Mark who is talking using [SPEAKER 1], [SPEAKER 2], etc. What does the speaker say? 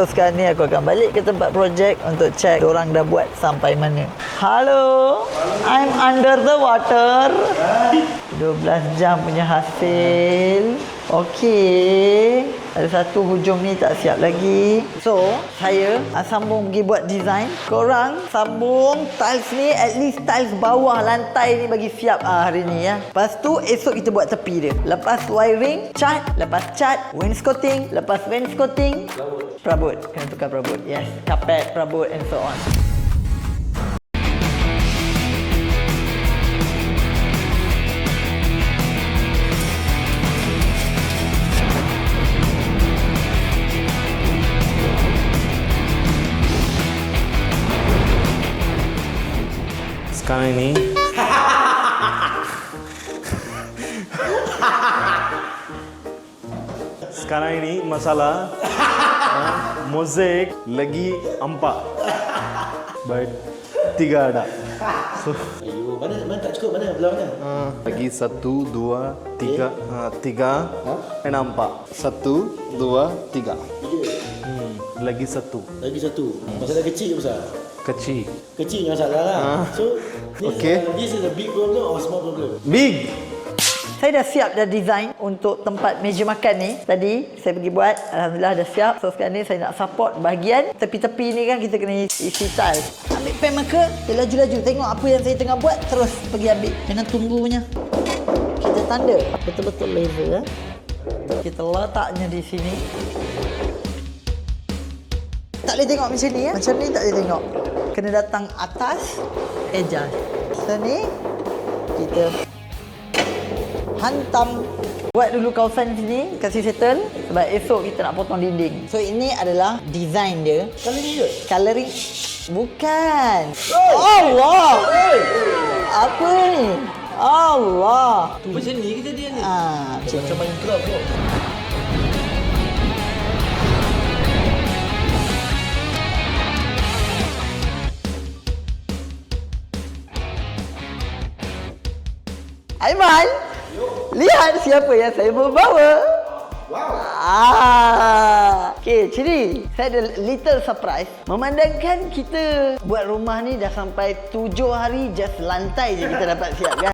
[SPEAKER 1] Sekarang ni aku akan balik ke tempat projek untuk cek orang dah buat sampai mana. Hello, I'm under the water. 12 jam punya hasil. Okey. Ada satu hujung ni tak siap lagi. So, saya sambung pergi buat design. Korang sambung tiles ni, at least tiles bawah lantai ni bagi siap hari ni ya. Lepas tu, esok kita buat tepi dia. Lepas wiring, cat. Lepas cat, wainscoting. Lepas wainscoting, perabot. Kena tukar perabot. Yes, carpet, perabot and so on.
[SPEAKER 2] Sekarang ini sekarang ini masalah mozaik lagi 4 baik 3 ada. So,
[SPEAKER 3] Ayo, mana tak cukup, mana belah mana?
[SPEAKER 2] lagi 1 2 3 3 and 4 1 2 3 lagi 1
[SPEAKER 3] Lagi satu. Masalah kecil ke besar?
[SPEAKER 2] kecil
[SPEAKER 3] Kecil yang masalah lah. So,
[SPEAKER 2] Okay.
[SPEAKER 3] this is a big problem or small problem?
[SPEAKER 2] big.
[SPEAKER 1] Saya dah siap dah design untuk tempat meja makan ni. Tadi saya pergi buat, alhamdulillah dah siap. So sekarang ni saya nak support bahagian tepi-tepi ni kan kita kena isi tiles. Ambil pen marker, dia laju-laju tengok apa yang saya tengah buat, terus pergi ambil. Jangan tunggu punya. Kita tanda betul-betul laser ya. Kita letaknya di sini. Tak boleh tengok macam ni ya. Macam ni tak boleh tengok. Kena datang atas, adjust. So ni kita hantam. Buat dulu kawasan sini, kasih settle. Sebab esok kita nak potong dinding. So ini adalah design dia.
[SPEAKER 3] Coloring je?
[SPEAKER 1] Coloring. Bukan. Allah. Apa ni? Allah.
[SPEAKER 3] Macam ni kita dia ni.
[SPEAKER 1] Macam
[SPEAKER 3] main club tu.
[SPEAKER 1] Aiman, lihat siapa yang saya membawa. Wow. Okay, Ciri, saya ada little surprise. Memandangkan kita buat rumah ni dah sampai 7 hari, just lantai je kita dapat siap kan.